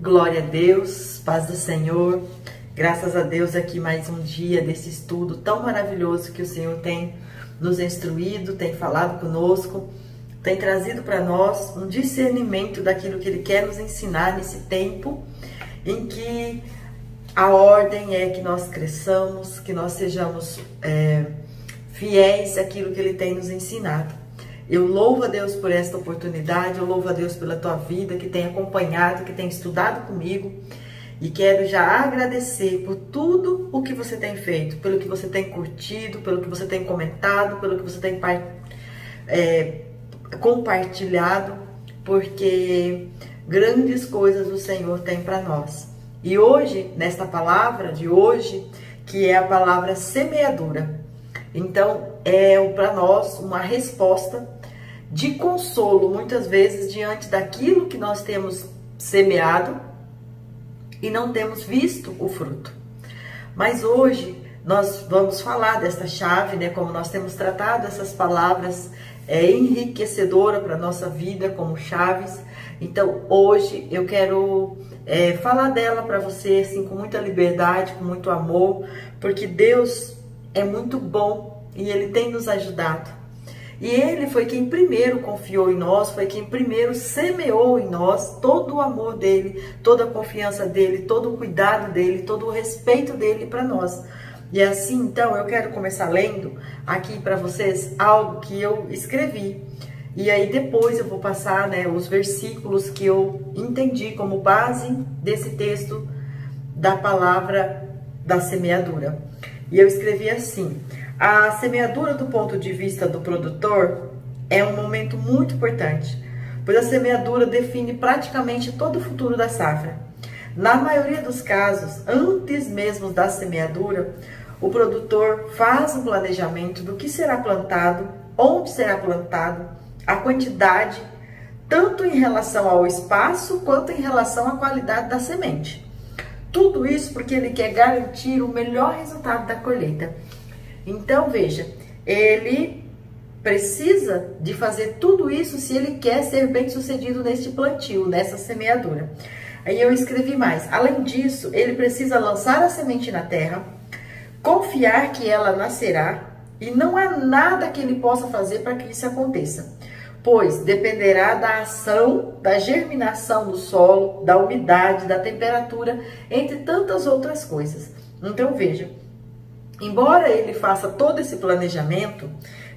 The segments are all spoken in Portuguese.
Glória a Deus, paz do Senhor, graças a Deus aqui mais um dia desse estudo tão maravilhoso que o Senhor tem nos instruído, tem falado conosco, tem trazido para nós um discernimento daquilo que Ele quer nos ensinar nesse tempo em que a ordem é que nós cresçamos, que nós sejamos fiéis àquilo que Ele tem nos ensinado. Eu louvo a Deus por esta oportunidade, eu louvo a Deus pela tua vida, que tem acompanhado, que tem estudado comigo. E quero já agradecer por tudo o que você tem feito, pelo que você tem curtido, pelo que você tem comentado, pelo que você tem compartilhado, porque grandes coisas o Senhor tem para nós. E hoje, nesta palavra de hoje, que é a palavra semeadura, então é para nós uma resposta de consolo, muitas vezes, diante daquilo que nós temos semeado e não temos visto o fruto. Mas hoje nós vamos falar desta chave, né? Como nós temos tratado essas palavras enriquecedoras para a nossa vida como chaves. Então hoje eu quero falar dela para você assim, com muita liberdade, com muito amor, porque Deus é muito bom e Ele tem nos ajudado. E Ele foi quem primeiro confiou em nós, foi quem primeiro semeou em nós todo o amor dEle, toda a confiança dEle, todo o cuidado dEle, todo o respeito dEle para nós. E assim, então, eu quero começar lendo aqui para vocês algo que eu escrevi. E aí depois eu vou passar, né, os versículos que eu entendi como base desse texto da palavra da semeadura. E eu escrevi assim: a semeadura do ponto de vista do produtor é um momento muito importante, pois a semeadura define praticamente todo o futuro da safra. Na maioria dos casos, antes mesmo da semeadura, o produtor faz um planejamento do que será plantado, onde será plantado, a quantidade, tanto em relação ao espaço quanto em relação à qualidade da semente. Tudo isso porque ele quer garantir o melhor resultado da colheita. Então, veja, ele precisa de fazer tudo isso se ele quer ser bem sucedido neste plantio, nessa semeadura. Aí eu escrevi mais. Além disso, ele precisa lançar a semente na terra, confiar que ela nascerá, e não há nada que ele possa fazer para que isso aconteça, pois dependerá da ação, da germinação do solo, da umidade, da temperatura, entre tantas outras coisas. Então, veja, embora ele faça todo esse planejamento,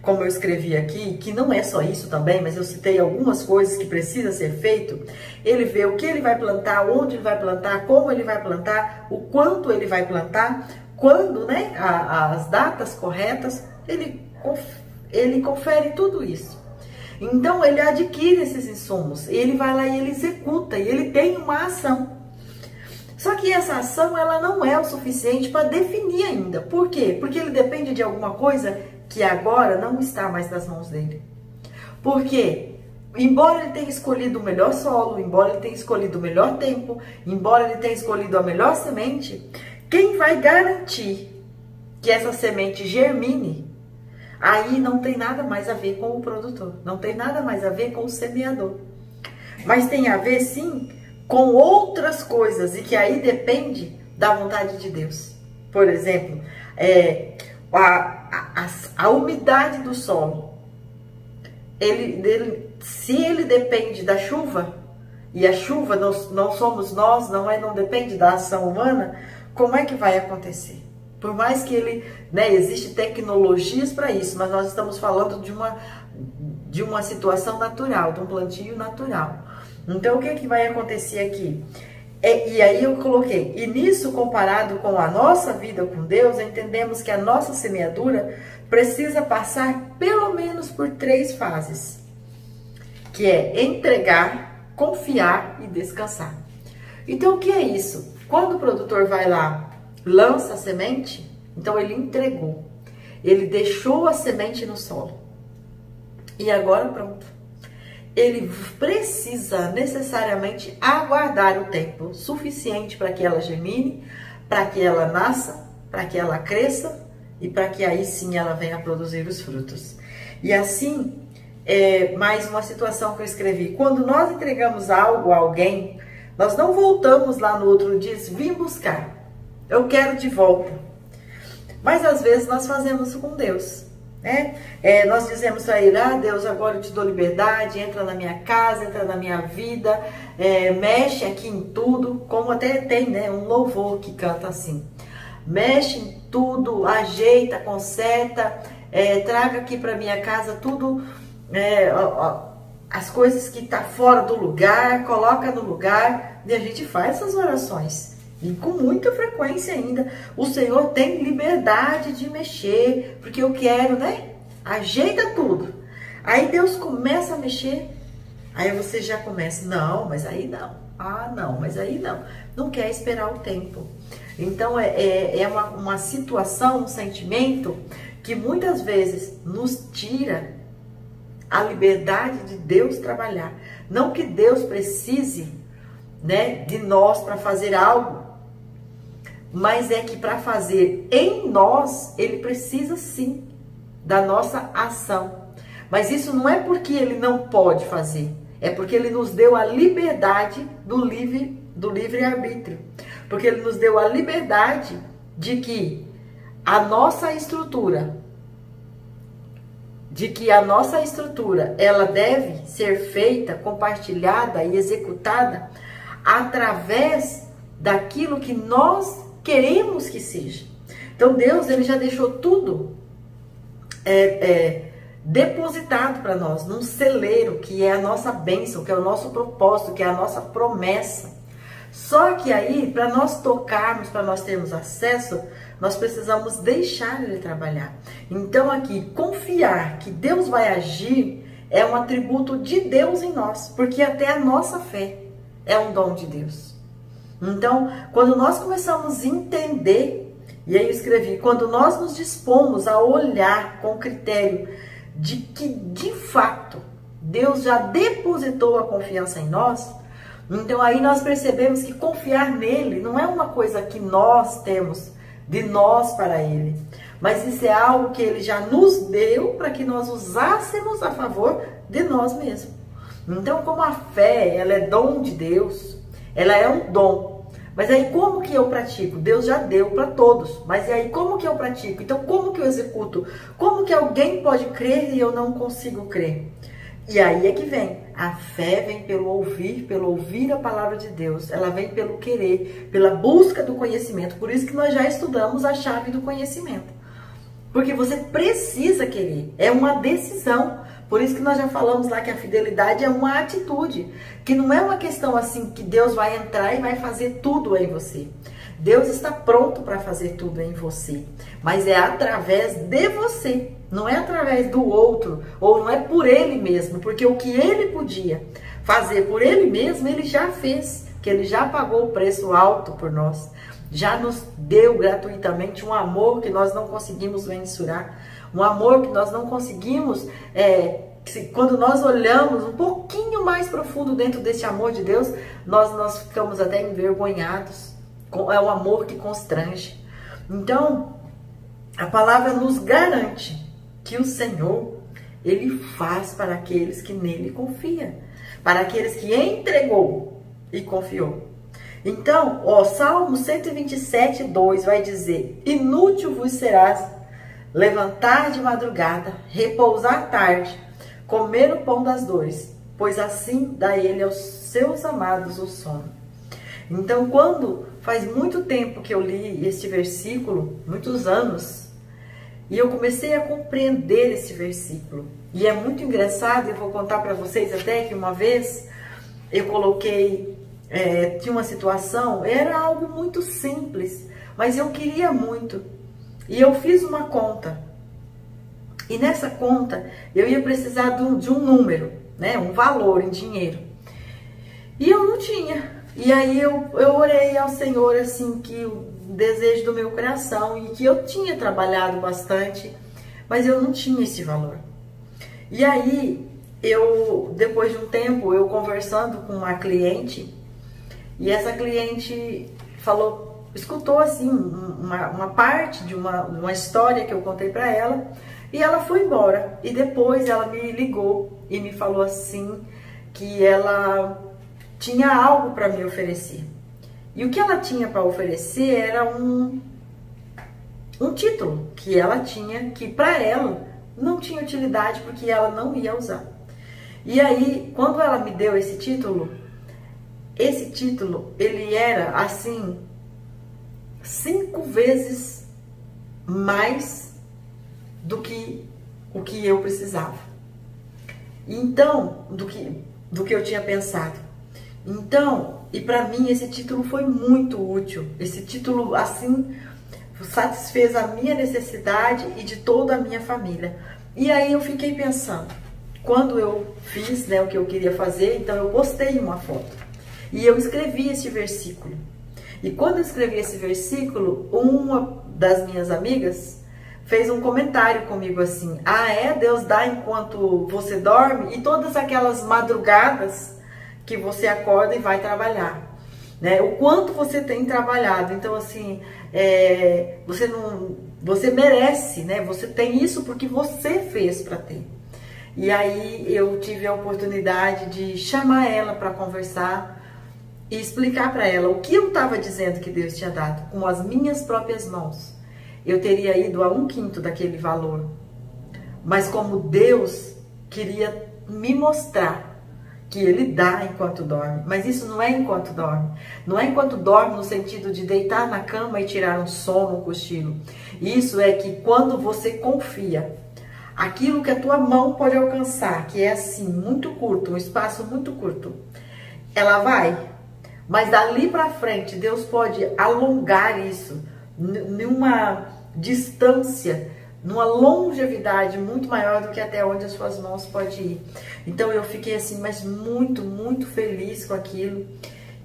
como eu escrevi aqui, que não é só isso também, mas eu citei algumas coisas que precisa ser feito, ele vê o que ele vai plantar, onde ele vai plantar, como ele vai plantar, o quanto ele vai plantar, quando, né, as datas corretas, ele confere tudo isso. Então ele adquire esses insumos, ele vai lá e ele executa, e ele tem uma ação. Só que essa ação, ela não é o suficiente para definir ainda. Por quê? Porque ele depende de alguma coisa que agora não está mais nas mãos dele. Porque, embora ele tenha escolhido o melhor solo, embora ele tenha escolhido o melhor tempo, embora ele tenha escolhido a melhor semente, quem vai garantir que essa semente germine, aí não tem nada mais a ver com o produtor, não tem nada mais a ver com o semeador. Mas tem a ver, sim, com outras coisas, e que aí depende da vontade de Deus. Por exemplo, a umidade do solo. Se ele depende da chuva, e a chuva não somos nós, não depende da ação humana, como é que vai acontecer? Por mais que existe tecnologias para isso, mas nós estamos falando de uma situação natural, de um plantio natural. Então, o que é que vai acontecer aqui? E aí eu coloquei, e nisso comparado com a nossa vida com Deus, entendemos que a nossa semeadura precisa passar pelo menos por 3 fases, que é entregar, confiar e descansar. Então, o que é isso? Quando o produtor vai lá, lança a semente, então ele entregou, ele deixou a semente no solo, e agora pronto. Ele precisa necessariamente aguardar o tempo suficiente para que ela germine, para que ela nasça, para que ela cresça e para que aí sim ela venha a produzir os frutos. E assim, mais uma situação que eu escrevi: quando nós entregamos algo a alguém, Nós não voltamos lá no outro dia, vim buscar, eu quero de volta. Mas às vezes nós fazemos isso com Deus, né? Nós dizemos a Ele, Deus, agora eu te dou liberdade, entra na minha casa, entra na minha vida, mexe aqui em tudo, como até tem, né, um louvor que canta assim. Mexe em tudo, ajeita, conserta, traga aqui para minha casa tudo, as coisas que tá fora do lugar, coloca no lugar, e a gente faz essas orações. E com muita frequência ainda, o Senhor tem liberdade de mexer, porque eu quero, né? Ajeita tudo. Aí Deus começa a mexer, aí você já começa, não, mas aí não. Não, mas aí não. Não quer esperar o tempo. Então, é uma situação, um sentimento que muitas vezes nos tira a liberdade de Deus trabalhar. Não que Deus precise, né, de nós para fazer algo, mas é que para fazer em nós, Ele precisa sim da nossa ação. Mas isso não é porque Ele não pode fazer, é porque Ele nos deu a liberdade do livre-arbítrio. Porque Ele nos deu a liberdade de que a nossa estrutura, ela deve ser feita, compartilhada e executada através daquilo que nós queremos que seja. Então Deus, Ele já deixou tudo depositado para nós, num celeiro, que é a nossa bênção, que é o nosso propósito, que é a nossa promessa. Só que aí, para nós tocarmos, para nós termos acesso, nós precisamos deixar Ele trabalhar. Então aqui, confiar que Deus vai agir é um atributo de Deus em nós, porque até a nossa fé é um dom de Deus. Então, quando nós começamos a entender, e aí eu escrevi, quando nós nos dispomos a olhar com critério de que, de fato, Deus já depositou a confiança em nós, então aí nós percebemos que confiar nele não é uma coisa que nós temos de nós para ele, mas isso é algo que ele já nos deu para que nós usássemos a favor de nós mesmos. Então, como a fé, ela é dom de Deus, ela é um dom. Mas aí como que eu pratico? Deus já deu para todos. Mas e aí como que eu pratico? Então como que eu executo? Como que alguém pode crer e eu não consigo crer? E aí é que vem. A fé vem pelo ouvir a palavra de Deus. Ela vem pelo querer, pela busca do conhecimento. Por isso que nós já estudamos a chave do conhecimento. Porque você precisa querer. É uma decisão. Por isso que nós já falamos lá que a fidelidade é uma atitude, que não é uma questão assim que Deus vai entrar e vai fazer tudo em você. Deus está pronto para fazer tudo em você, mas é através de você, não é através do outro, ou não é por Ele mesmo, porque o que Ele podia fazer por Ele mesmo, Ele já fez, que Ele já pagou o preço alto por nós, já nos deu gratuitamente um amor que nós não conseguimos mensurar, um amor que nós não conseguimos, quando nós olhamos um pouquinho mais profundo dentro desse amor de Deus, nós ficamos até envergonhados. É um amor que constrange. Então, a palavra nos garante que o Senhor, Ele faz para aqueles que nele confiam, para aqueles que entregou e confiou. Então, Salmo 127, 2 vai dizer: inútil vos serás levantar de madrugada, repousar tarde, comer o pão das dores, pois assim dá Ele aos seus amados o sono. Então, quando faz muito tempo que eu li este versículo, muitos anos, e eu comecei a compreender esse versículo. E é muito engraçado, eu vou contar para vocês até que uma vez eu coloquei, tinha uma situação, era algo muito simples, mas eu queria muito. E eu fiz uma conta. E nessa conta eu ia precisar de um número, né, um valor em dinheiro. E eu não tinha. E aí eu orei ao Senhor assim, que o desejo do meu coração, e que eu tinha trabalhado bastante, mas eu não tinha esse valor. E aí depois de um tempo, eu conversando com uma cliente, e essa cliente escutou assim uma parte de uma história que eu contei para ela, e ela foi embora. E depois ela me ligou e me falou assim que ela tinha algo para me oferecer. E o que ela tinha para oferecer era um título que ela tinha, que para ela não tinha utilidade, porque ela não ia usar. E aí, quando ela me deu esse título, ele era assim, 5 vezes mais do que o que eu precisava. Então, do que eu tinha pensado. Então, e para mim esse título foi muito útil. Esse título, assim, satisfez a minha necessidade e de toda a minha família. E aí eu fiquei pensando, quando eu fiz, né, o que eu queria fazer, então eu postei uma foto. E eu escrevi esse versículo. E quando eu escrevi esse versículo, uma das minhas amigas fez um comentário comigo assim: ah, Deus dá enquanto você dorme, e todas aquelas madrugadas que você acorda e vai trabalhar, né? O quanto você tem trabalhado. Então, assim, você merece, né? Você tem isso porque você fez para ter. E aí eu tive a oportunidade de chamar ela para conversar e explicar para ela o que eu estava dizendo que Deus tinha dado com as minhas próprias mãos. Eu teria ido a 1/5 daquele valor. Mas como Deus queria me mostrar que Ele dá enquanto dorme. Mas isso não é enquanto dorme. Não é enquanto dorme no sentido de deitar na cama e tirar um sono, um cochilo. Isso é que quando você confia, aquilo que a tua mão pode alcançar, que é assim, muito curto, um espaço muito curto, ela vai. Mas dali para frente, Deus pode alongar isso numa distância, numa longevidade muito maior do que até onde as suas mãos podem ir. Então eu fiquei assim, mas muito, muito feliz com aquilo.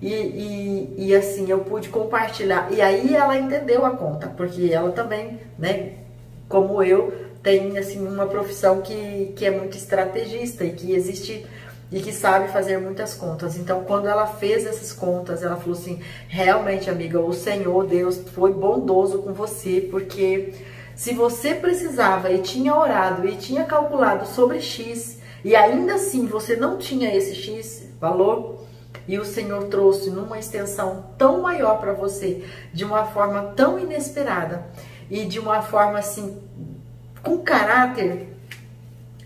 E assim, eu pude compartilhar. E aí ela entendeu a conta, porque ela também, né, como eu, tem assim uma profissão que é muito estrategista e que existe e que sabe fazer muitas contas. Então, quando ela fez essas contas, ela falou assim: realmente, amiga, o Senhor Deus foi bondoso com você, porque se você precisava e tinha orado e tinha calculado sobre X, e ainda assim você não tinha esse X valor, e o Senhor trouxe numa extensão tão maior para você, de uma forma tão inesperada, e de uma forma assim, com caráter,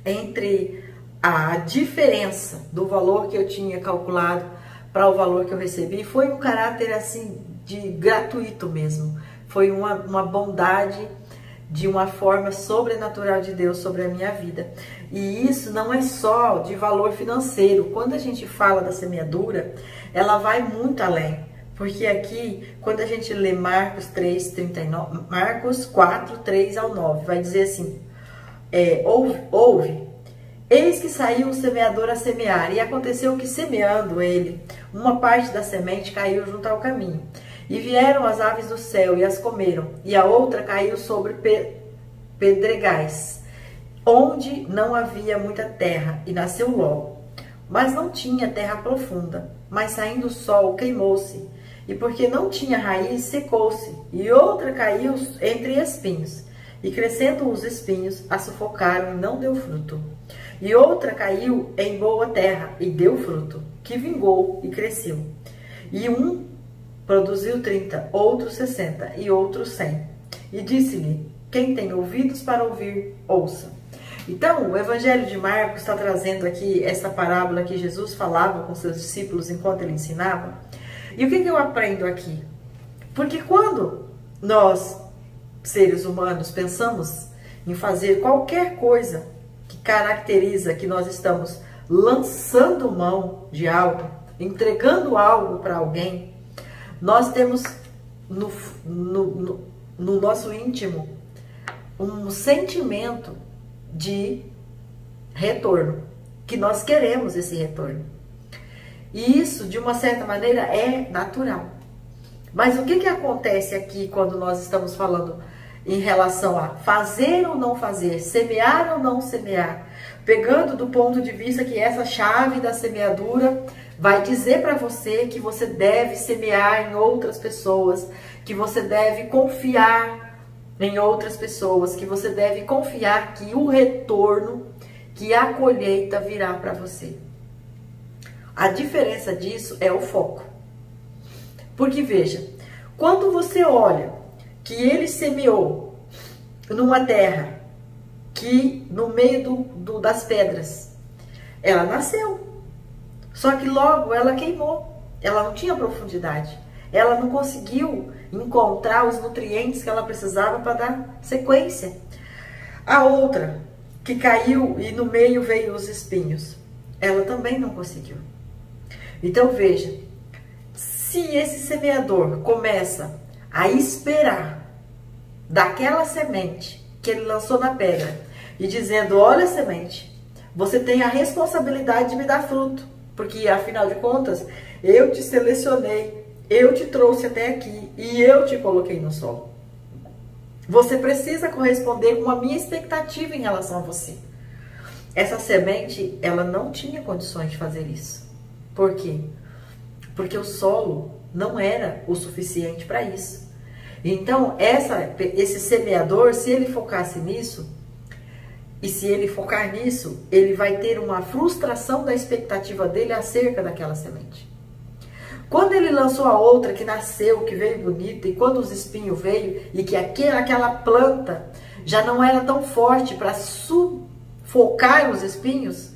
entre a diferença do valor que eu tinha calculado para o valor que eu recebi, foi um caráter assim, de gratuito mesmo. Foi uma bondade de uma forma sobrenatural de Deus sobre a minha vida. E isso não é só de valor financeiro. Quando a gente fala da semeadura, ela vai muito além. Porque aqui, quando a gente lê Marcos 3:39, Marcos 4, 3 ao 9, vai dizer assim: eis que saiu o semeador a semear, e aconteceu que, semeando ele, uma parte da semente caiu junto ao caminho. E vieram as aves do céu e as comeram, e a outra caiu sobre pedregais, onde não havia muita terra, e nasceu logo. Mas não tinha terra profunda, mas saindo o sol queimou-se, e porque não tinha raiz, secou-se. E outra caiu entre espinhos, e crescendo os espinhos, a sufocaram e não deu fruto. E outra caiu em boa terra e deu fruto, que vingou e cresceu. E um produziu 30, outro 60 e outro 100. E disse-lhe: quem tem ouvidos para ouvir, ouça. Então, o Evangelho de Marcos está trazendo aqui essa parábola que Jesus falava com seus discípulos enquanto ele ensinava. E o que eu aprendo aqui? Porque quando nós, seres humanos, pensamos em fazer qualquer coisa que caracteriza que nós estamos lançando mão de algo, entregando algo para alguém, nós temos no nosso íntimo um sentimento de retorno, que nós queremos esse retorno. E isso, de uma certa maneira, é natural. Mas o que acontece aqui quando nós estamos falando em relação a fazer ou não fazer, semear ou não semear, pegando do ponto de vista que essa chave da semeadura vai dizer para você que você deve semear em outras pessoas, que você deve confiar em outras pessoas, que você deve confiar que o retorno, que a colheita virá para você. A diferença disso é o foco. Porque veja, quando você olha que ele semeou numa terra que no meio das pedras, ela nasceu. Só que logo ela queimou. Ela não tinha profundidade. Ela não conseguiu encontrar os nutrientes que ela precisava para dar sequência. A outra, que caiu e no meio veio os espinhos, ela também não conseguiu. Então veja, se esse semeador começa a esperar daquela semente que ele lançou na pedra e dizendo, olha semente, você tem a responsabilidade de me dar fruto, porque afinal de contas, eu te selecionei, eu te trouxe até aqui e eu te coloquei no solo. Você precisa corresponder com a minha expectativa em relação a você. Essa semente, ela não tinha condições de fazer isso. Por quê? Porque o solo não era o suficiente para isso. Então, esse semeador, se ele focasse nisso, e se ele focar nisso, ele vai ter uma frustração da expectativa dele acerca daquela semente. Quando ele lançou a outra que nasceu, que veio bonita, e quando os espinhos veio, e que aquela planta já não era tão forte para sufocar os espinhos,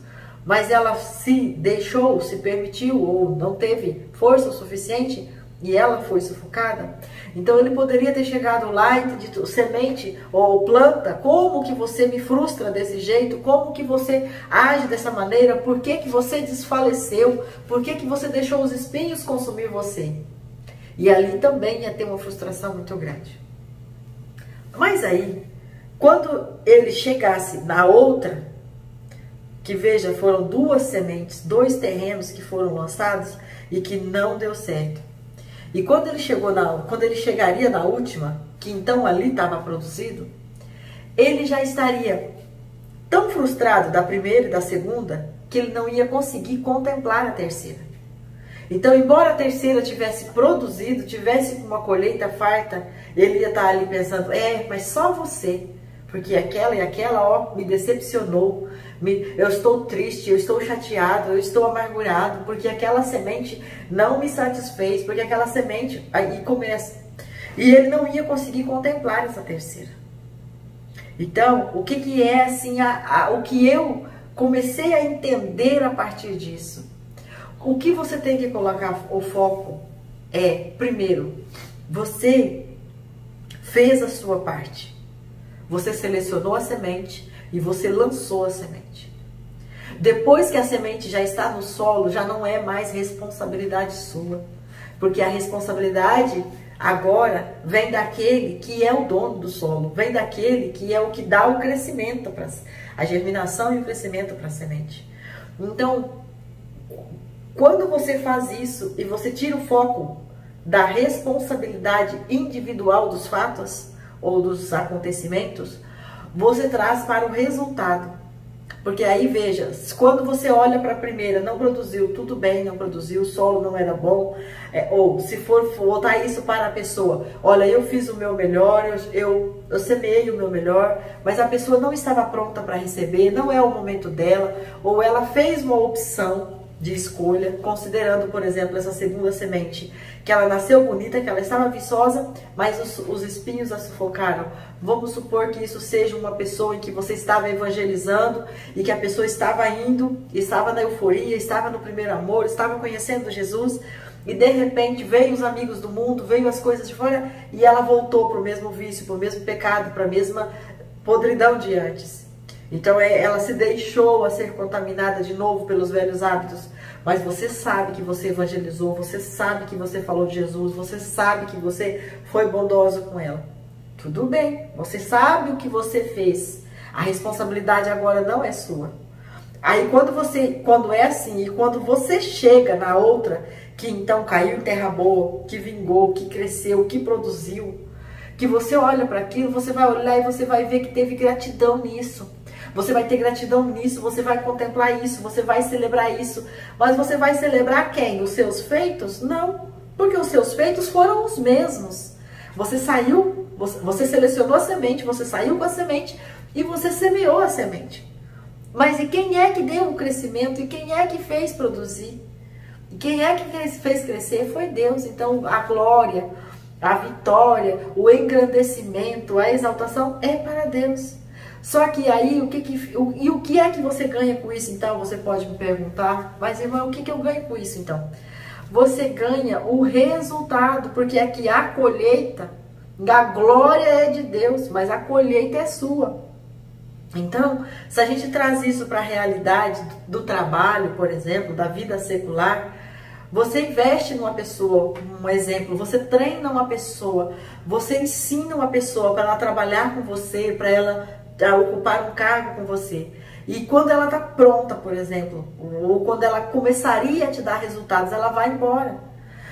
mas ela se deixou, se permitiu, ou não teve força o suficiente, e ela foi sufocada. Então ele poderia ter chegado lá e dito, semente ou planta, como que você me frustra desse jeito? Como que você age dessa maneira? Por que que você desfaleceu? Por que que você deixou os espinhos consumir você? E ali também ia ter uma frustração muito grande. Mas aí, quando ele chegasse na outra, que veja, foram 2 sementes, 2 terrenos que foram lançados e que não deu certo. E quando ele chegaria na última, que então ali estava produzido, ele já estaria tão frustrado da primeira e da segunda, que ele não ia conseguir contemplar a terceira. Então, embora a terceira tivesse produzido, tivesse uma colheita farta, ele ia estar ali pensando, mas só você, porque aquela e aquela, me decepcionou, eu estou triste, eu estou chateado, eu estou amargurado, porque aquela semente não me satisfez, porque aquela semente, aí começa. E ele não ia conseguir contemplar essa terceira. Então, o que é assim, o que eu comecei a entender a partir disso? O que você tem que colocar o foco é, primeiro, você fez a sua parte. Você selecionou a semente e você lançou a semente. Depois que a semente já está no solo, já não é mais responsabilidade sua. Porque a responsabilidade agora vem daquele que é o dono do solo. Vem daquele que é o que dá o crescimento, a germinação e o crescimento para a semente. Então, quando você faz isso e você tira o foco da responsabilidade individual dos fatos ou dos acontecimentos, você traz para o resultado. Porque aí, veja, quando você olha para a primeira, não produziu, tudo bem, não produziu, o solo não era bom, ou se for botar isso para a pessoa, olha, eu fiz o meu melhor, eu semeei o meu melhor, mas a pessoa não estava pronta para receber, não é o momento dela, ou ela fez uma opção de escolha, considerando, por exemplo, essa segunda semente, que ela nasceu bonita, que ela estava viçosa, mas os espinhos a sufocaram. Vamos supor que isso seja uma pessoa em que você estava evangelizando e que a pessoa estava indo, estava na euforia, estava no primeiro amor, estava conhecendo Jesus e de repente veio os amigos do mundo, veio as coisas de fora e ela voltou para o mesmo vício, para o mesmo pecado, para a mesma podridão de antes. Então ela se deixou a ser contaminada de novo pelos velhos hábitos. Mas você sabe que você evangelizou, você sabe que você falou de Jesus, você sabe que você foi bondoso com ela. Tudo bem, você sabe o que você fez. A responsabilidade agora não é sua. Aí quando é assim, e quando você chega na outra, que então caiu em terra boa, que vingou, que cresceu, que produziu, que você olha para aquilo, você vai olhar e você vai ver que teve gratidão nisso. Você vai ter gratidão nisso, você vai contemplar isso, você vai celebrar isso. Mas você vai celebrar quem? Os seus feitos? Não, porque os seus feitos foram os mesmos. Você saiu, você selecionou a semente, você saiu com a semente e você semeou a semente. Mas e quem é que deu o crescimento? E quem é que fez produzir? E quem é que fez crescer foi Deus. Então a glória, a vitória, o engrandecimento, a exaltação é para Deus. Só que aí, o que é que você ganha com isso? Então, você pode me perguntar, mas irmão, o que eu ganho com isso então? Você ganha o resultado, porque aqui a colheita, a glória é de Deus, mas a colheita é sua. Então, se a gente traz isso para a realidade do trabalho, por exemplo, da vida secular, você investe numa pessoa, um exemplo, você treina uma pessoa, você ensina uma pessoa para ela trabalhar com você, para ela ocupar um cargo com você. E quando ela está pronta, por exemplo, ou quando ela começaria a te dar resultados, ela vai embora.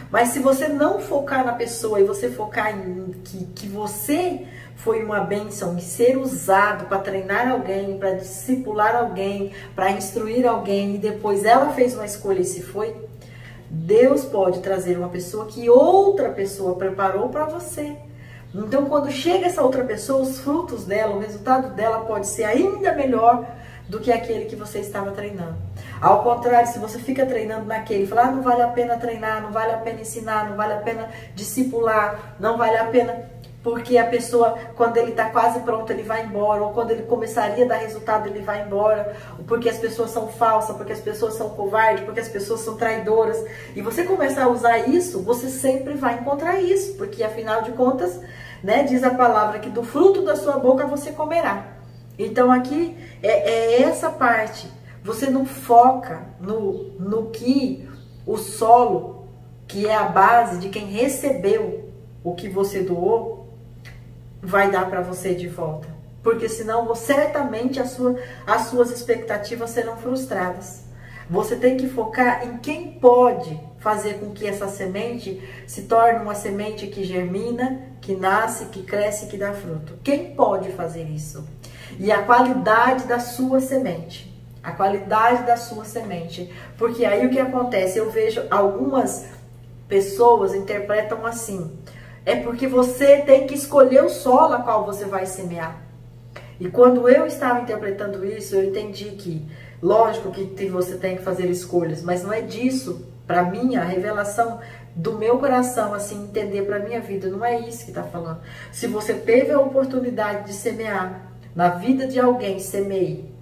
Mas se você não focar na pessoa e você focar em que você foi uma bênção, em ser usado para treinar alguém, para discipular alguém, para instruir alguém, e depois ela fez uma escolha e se foi, Deus pode trazer uma pessoa que outra pessoa preparou para você. Então, quando chega essa outra pessoa, os frutos dela, o resultado dela pode ser ainda melhor do que aquele que você estava treinando. Ao contrário, se você fica treinando naquele, fala, não vale a pena treinar, não vale a pena ensinar, não vale a pena discipular, não vale a pena, porque a pessoa, quando ele está quase pronto, ele vai embora, ou quando ele começaria a dar resultado, ele vai embora, porque as pessoas são falsas, porque as pessoas são covardes, porque as pessoas são traidoras, e você começar a usar isso, você sempre vai encontrar isso, porque afinal de contas, né, diz a palavra que do fruto da sua boca você comerá. Então aqui é essa parte, você não foca no que o solo, que é a base de quem recebeu o que você doou, vai dar para você de volta. Porque senão, certamente, as suas expectativas serão frustradas. Você tem que focar em quem pode fazer com que essa semente se torne uma semente que germina, que nasce, que cresce, que dá fruto. Quem pode fazer isso? E a qualidade da sua semente. A qualidade da sua semente. Porque aí o que acontece? Eu vejo algumas pessoas interpretam assim. É porque você tem que escolher o solo a qual você vai semear. E quando eu estava interpretando isso, eu entendi que, lógico que você tem que fazer escolhas, mas não é disso, para mim, a revelação do meu coração, assim, entender para minha vida, não é isso que está falando. Se você teve a oportunidade de semear na vida de alguém, semeie.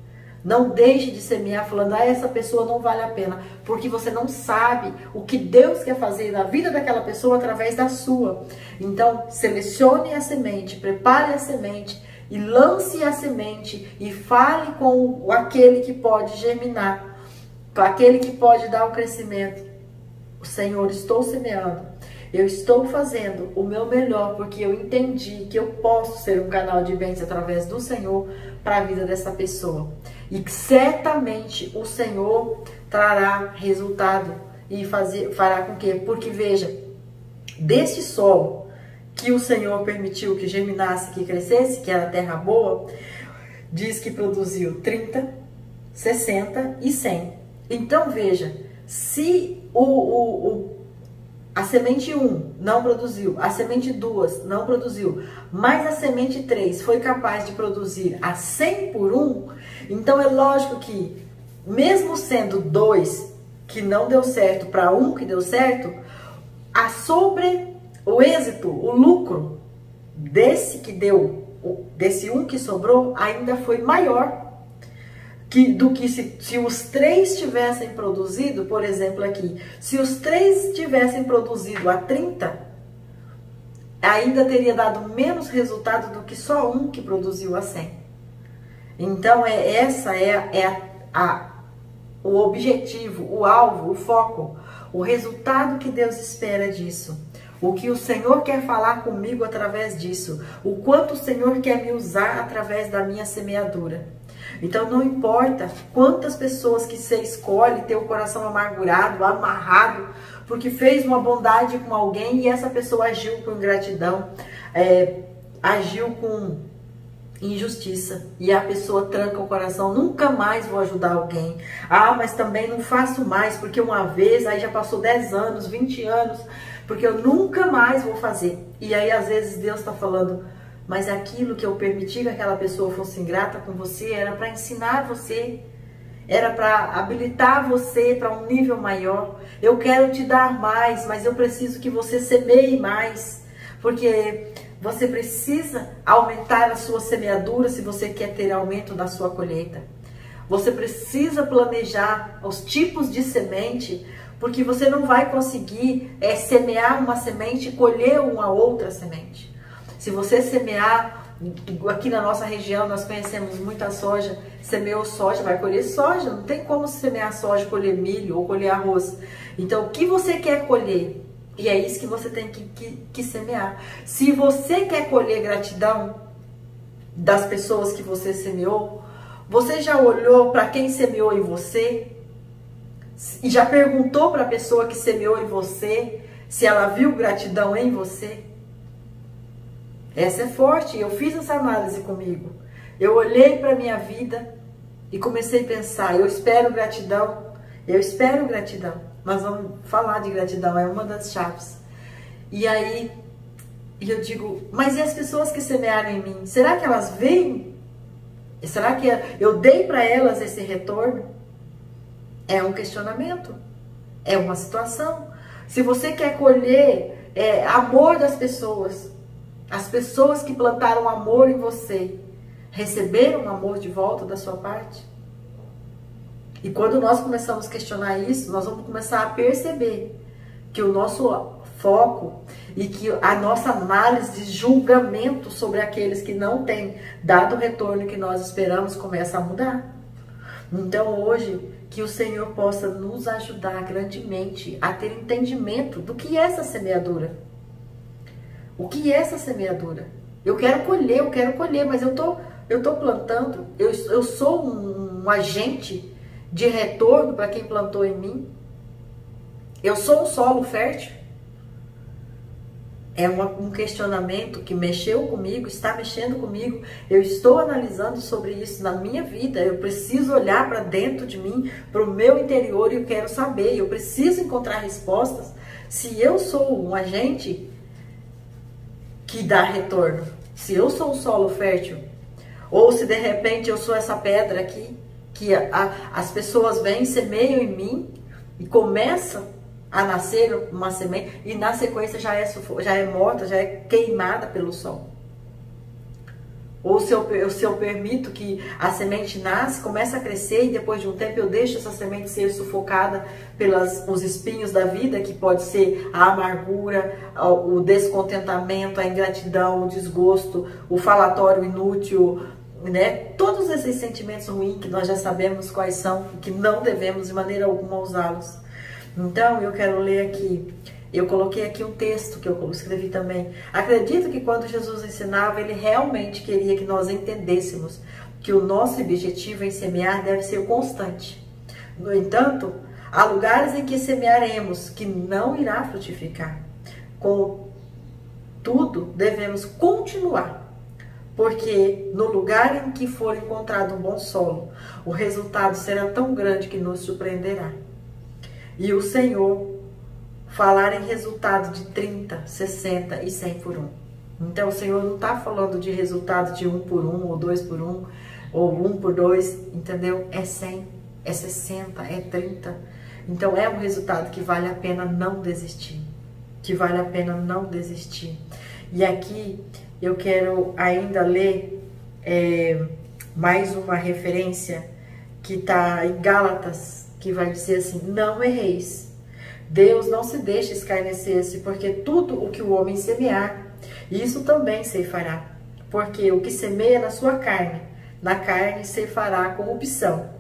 Não deixe de semear falando, essa pessoa não vale a pena, porque você não sabe o que Deus quer fazer na vida daquela pessoa através da sua. Então, selecione a semente, prepare a semente e lance a semente e fale com aquele que pode germinar, com aquele que pode dar o crescimento. Senhor, estou semeando, eu estou fazendo o meu melhor, porque eu entendi que eu posso ser um canal de bênção através do Senhor para a vida dessa pessoa. E certamente o Senhor trará resultado e fará com que, porque veja, desse solo que o Senhor permitiu que germinasse, que crescesse, que era terra boa, diz que produziu 30, 60 e 100. Então veja, se a semente 1 não produziu, a semente 2 não produziu, mas a semente 3 foi capaz de produzir a 100 por 1, então é lógico que, mesmo sendo 2 que não deu certo para 1 que deu certo, o êxito, o lucro desse 1 que sobrou ainda foi maior do que se os 3 tivessem produzido, por exemplo aqui, se os 3 tivessem produzido a 30, ainda teria dado menos resultado do que só 1 que produziu a 100. Então, essa é o objetivo, o alvo, o foco, o resultado que Deus espera disso. O que o Senhor quer falar comigo através disso. O quanto o Senhor quer me usar através da minha semeadura. Então, não importa quantas pessoas que você escolhe ter o coração amargurado, amarrado, porque fez uma bondade com alguém e essa pessoa agiu com ingratidão, agiu com injustiça, e a pessoa tranca o coração, nunca mais vou ajudar alguém. Mas também não faço mais, porque uma vez, aí já passou 10 anos, 20 anos, porque eu nunca mais vou fazer. E aí às vezes Deus está falando, mas aquilo que eu permiti que aquela pessoa fosse ingrata com você, era para ensinar você, era para habilitar você para um nível maior. Eu quero te dar mais, mas eu preciso que você semeie mais, porque você precisa aumentar a sua semeadura se você quer ter aumento da sua colheita. Você precisa planejar os tipos de semente, porque você não vai conseguir semear uma semente e colher uma outra semente. Se você semear, aqui na nossa região nós conhecemos muita soja, semeou soja, vai colher soja, não tem como semear soja, colher milho ou colher arroz. Então o que você quer colher? E é isso que você tem que semear. Se você quer colher gratidão das pessoas que você semeou, você já olhou para quem semeou em você? E já perguntou para a pessoa que semeou em você se ela viu gratidão em você? Essa é forte. Eu fiz essa análise comigo. Eu olhei para a minha vida e comecei a pensar, eu espero gratidão. Eu espero gratidão. Nós vamos falar de gratidão, é uma das chaves. E aí eu digo, mas e as pessoas que semearam em mim? Será que elas veem? Será que eu dei para elas esse retorno? É um questionamento, é uma situação. Se você quer colher amor das pessoas, as pessoas que plantaram amor em você, receberam amor de volta da sua parte? E quando nós começamos a questionar isso, nós vamos começar a perceber que o nosso foco e que a nossa análise de julgamento sobre aqueles que não têm dado o retorno que nós esperamos começa a mudar. Então hoje, que o Senhor possa nos ajudar grandemente a ter entendimento do que é essa semeadura. O que é essa semeadura? Eu quero colher, mas eu tô plantando, eu sou um agente de retorno para quem plantou em mim. Eu sou um solo fértil. É um questionamento que mexeu comigo, está mexendo comigo. Eu estou analisando sobre isso na minha vida. Eu preciso olhar para dentro de mim, para o meu interior, e eu quero saber. Eu preciso encontrar respostas se eu sou um agente que dá retorno. Se eu sou um solo fértil, ou se de repente eu sou essa pedra aqui, que as pessoas vêm, semeiam em mim e começam a nascer uma semente, e na sequência já é morta, já é queimada pelo sol. Ou se eu permito que a semente nasce, começa a crescer, e depois de um tempo eu deixo essa semente ser sufocada pelos espinhos da vida, que pode ser a amargura, o descontentamento, a ingratidão, o desgosto, o falatório inútil, né? Todos esses sentimentos ruins que nós já sabemos quais são, que não devemos de maneira alguma usá-los. Então, eu quero ler aqui, eu coloquei aqui um texto que eu escrevi também. Acredito que quando Jesus ensinava, ele realmente queria que nós entendêssemos que o nosso objetivo em semear deve ser constante. No entanto, há lugares em que semearemos que não irá frutificar. Contudo, devemos continuar, porque no lugar em que for encontrado um bom solo, o resultado será tão grande que nos surpreenderá. E o Senhor falar em resultado de 30, 60 e 100 por 1. Então o Senhor não está falando de resultado de 1 por 1, ou 2 por 1, ou 1 por 2, entendeu? É 100, é 60, é 30. Então é um resultado que vale a pena não desistir. Que vale a pena não desistir. E aqui eu quero ainda ler mais uma referência que está em Gálatas, que vai dizer assim: não erreis. Deus não se deixa escarnecer-se, porque tudo o que o homem semear, isso também ceifará. Porque o que semeia na sua carne, na carne ceifará corrupção.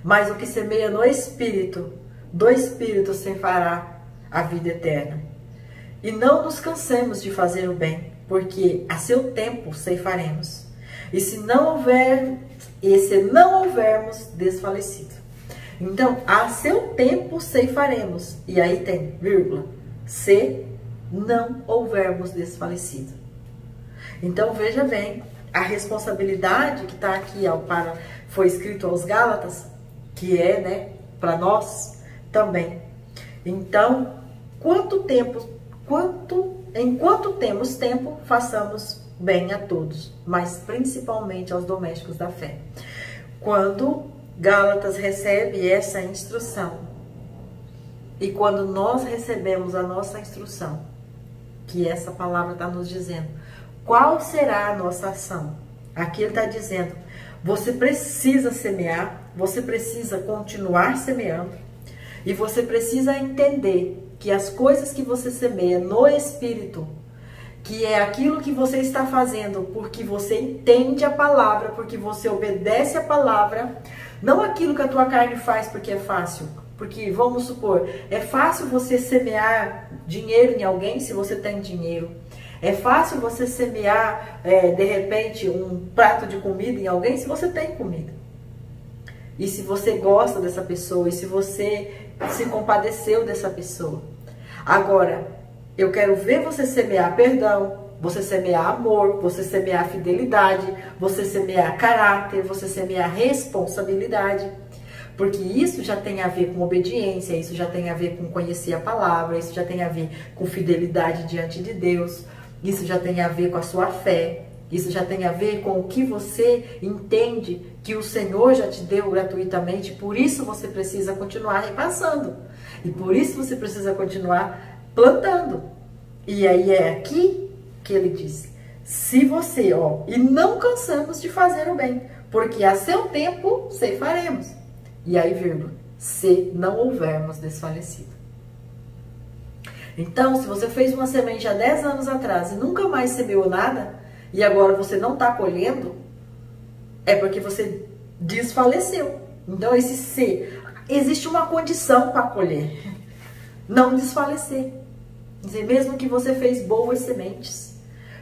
Mas o que semeia no Espírito, do Espírito ceifará a vida eterna. E não nos cansemos de fazer o bem, porque a seu tempo ceifaremos. E se não houvermos desfalecido. Então, a seu tempo ceifaremos. E aí tem vírgula. Se não houvermos desfalecido. Então, veja bem, a responsabilidade que está aqui, foi escrito aos Gálatas, que é, né, para nós também. Então, enquanto temos tempo, façamos bem a todos, mas principalmente aos domésticos da fé. Quando Gálatas recebe essa instrução. E quando nós recebemos a nossa instrução, que essa palavra está nos dizendo, qual será a nossa ação? Aqui ele está dizendo, você precisa semear, você precisa continuar semeando, e você precisa entender que as coisas que você semeia no Espírito, que é aquilo que você está fazendo porque você entende a palavra, porque você obedece a palavra, não aquilo que a tua carne faz porque é fácil. Porque, vamos supor, é fácil você semear dinheiro em alguém se você tem dinheiro. É fácil você semear, de repente, um prato de comida em alguém se você tem comida. E se você gosta dessa pessoa, e se você se compadeceu dessa pessoa. Agora, eu quero ver você semear perdão, você semear amor, você semear fidelidade, você semear caráter, você semear responsabilidade. Porque isso já tem a ver com obediência, isso já tem a ver com conhecer a palavra, isso já tem a ver com fidelidade diante de Deus, isso já tem a ver com a sua fé, isso já tem a ver com o que você entende que o Senhor já te deu gratuitamente, por isso você precisa continuar repassando, e por isso você precisa continuar plantando. E aí é aqui que ele diz, se você, e não cansamos de fazer o bem, porque a seu tempo ceifaremos. E aí, vírgula, se não houvermos desfalecido. Então, se você fez uma semente há 10 anos atrás e nunca mais semeou nada, e agora você não está colhendo, é porque você desfaleceu. Então, esse se, existe uma condição para colher. Não desfalecer. Quer dizer, mesmo que você fez boas sementes,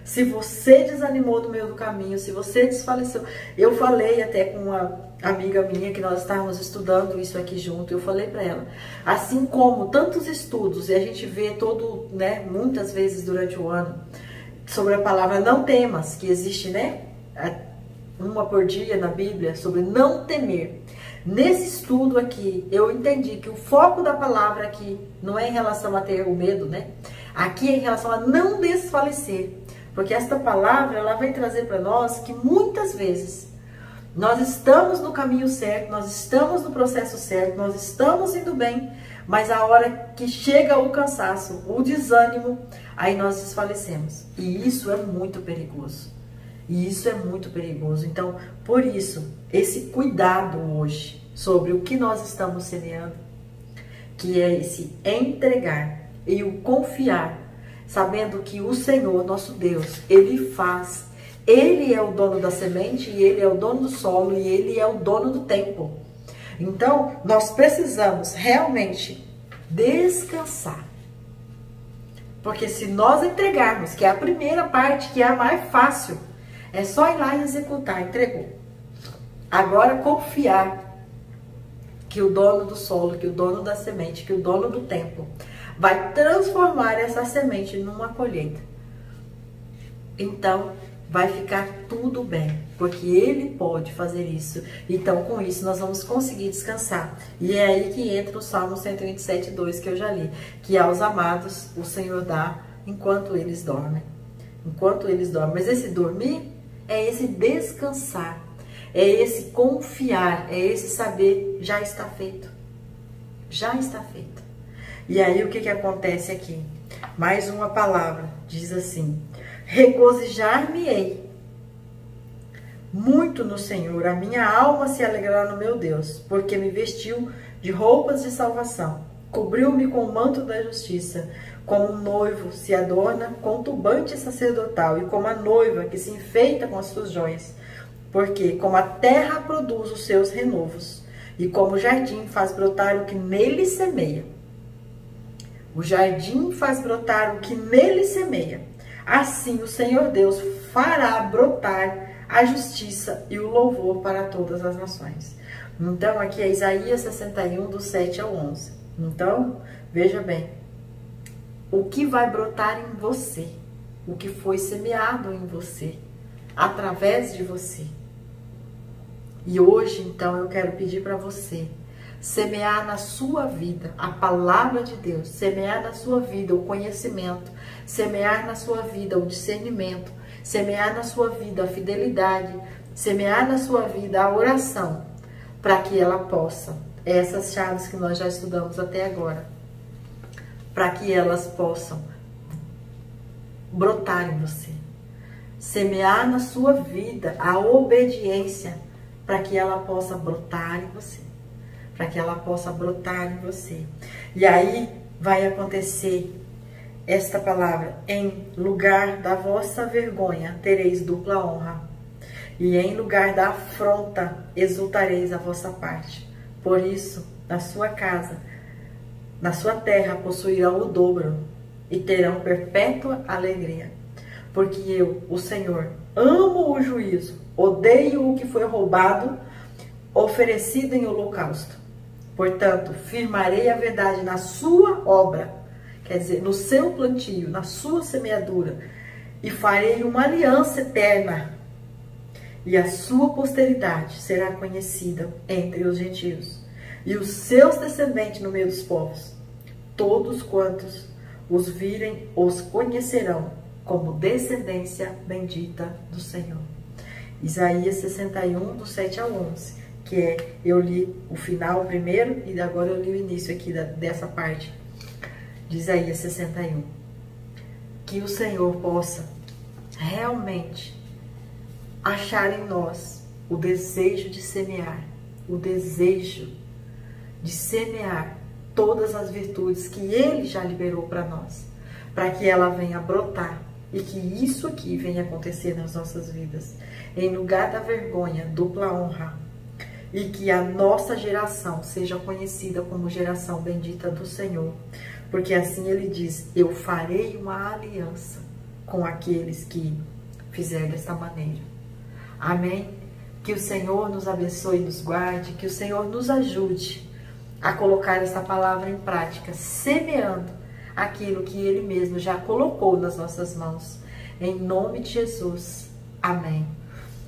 se você desanimou no meio do caminho, se você desfaleceu. Eu falei até com uma amiga minha que nós estávamos estudando isso aqui junto, eu falei para ela, assim como tantos estudos, e a gente vê muitas vezes durante o ano, sobre a palavra não temas, que existe, uma por dia na Bíblia, sobre não temer. Nesse estudo aqui, eu entendi que o foco da palavra aqui não é em relação a ter o medo, Aqui é em relação a não desfalecer. Porque esta palavra, ela vai trazer para nós que muitas vezes nós estamos no caminho certo, nós estamos no processo certo, nós estamos indo bem, mas a hora que chega o cansaço, o desânimo, aí nós desfalecemos. E isso é muito perigoso. E isso é muito perigoso. Então, por isso, esse cuidado hoje sobre o que nós estamos semeando, que é esse entregar e o confiar, sabendo que o Senhor, nosso Deus, Ele faz. Ele é o dono da semente, e Ele é o dono do solo, e Ele é o dono do tempo. Então, nós precisamos realmente descansar. Porque se nós entregarmos, que é a primeira parte, que é a mais fácil, é só ir lá e executar, entregou. Agora, confiar que o dono do solo, que o dono da semente, que o dono do tempo vai transformar essa semente numa colheita. Então, vai ficar tudo bem, porque Ele pode fazer isso. Então, com isso, nós vamos conseguir descansar. E é aí que entra o Salmo 127:2, que eu já li, que aos amados o Senhor dá enquanto eles dormem. Enquanto eles dormem. Mas esse dormir é esse descansar, é esse confiar, é esse saber, já está feito. Já está feito. E aí, o que acontece aqui? Mais uma palavra, diz assim: regozijar-me-ei muito no Senhor, a minha alma se alegrará no meu Deus, porque me vestiu de roupas de salvação, cobriu-me com o manto da justiça, como um noivo se adorna com o turbante sacerdotal, e como a noiva que se enfeita com as suas joias, porque como a terra produz os seus renovos, e como o jardim faz brotar o que nele semeia. O jardim faz brotar o que nele semeia. Assim o Senhor Deus fará brotar a justiça e o louvor para todas as nações. Então, aqui é Isaías 61, do 7 ao 11. Então, veja bem, o que vai brotar em você, o que foi semeado em você, através de você. E hoje, então, eu quero pedir para você semear na sua vida a palavra de Deus, semear na sua vida o conhecimento, semear na sua vida o discernimento, semear na sua vida a fidelidade, semear na sua vida a oração, para que ela possa, essas chaves que nós já estudamos até agora, para que elas possam brotar em você, semear na sua vida a obediência, para que ela possa brotar em você, para que ela possa brotar em você. E aí vai acontecer esta palavra: em lugar da vossa vergonha tereis dupla honra, e em lugar da afronta exultareis a vossa parte. Por isso, na sua casa, na sua terra possuirão o dobro e terão perpétua alegria. Porque eu, o Senhor, amo o juízo, odeio o que foi roubado, oferecido em holocausto. Portanto, firmarei a verdade na sua obra, quer dizer, no seu plantio, na sua semeadura, e farei uma aliança eterna, e a sua posteridade será conhecida entre os gentios, e os seus descendentes no meio dos povos. Todos quantos os virem os conhecerão como descendência bendita do Senhor. Isaías 61, do 7 ao 11, que é, eu li o final primeiro e agora eu li o início aqui dessa parte de Isaías 61. Que o Senhor possa realmente achar em nós o desejo de semear, o desejo de semear todas as virtudes que Ele já liberou para nós, para que ela venha brotar e que isso aqui venha acontecer nas nossas vidas. Em lugar da vergonha, dupla honra, e que a nossa geração seja conhecida como geração bendita do Senhor, porque assim Ele diz: eu farei uma aliança com aqueles que fizerem desta maneira. Amém? Que o Senhor nos abençoe e nos guarde, que o Senhor nos ajude a colocar essa palavra em prática, semeando aquilo que Ele mesmo já colocou nas nossas mãos. Em nome de Jesus. Amém.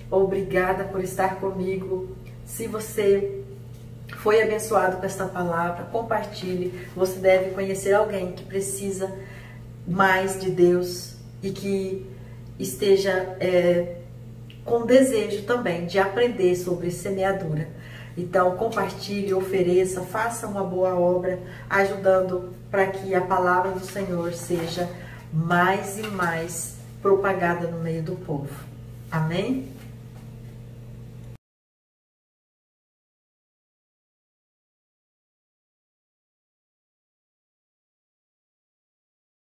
Obrigada por estar comigo. Se você foi abençoado com esta palavra, compartilhe. Você deve conhecer alguém que precisa mais de Deus e que esteja com desejo também de aprender sobre semeadura. Então, compartilhe, ofereça, faça uma boa obra, ajudando para que a palavra do Senhor seja mais e mais propagada no meio do povo. Amém?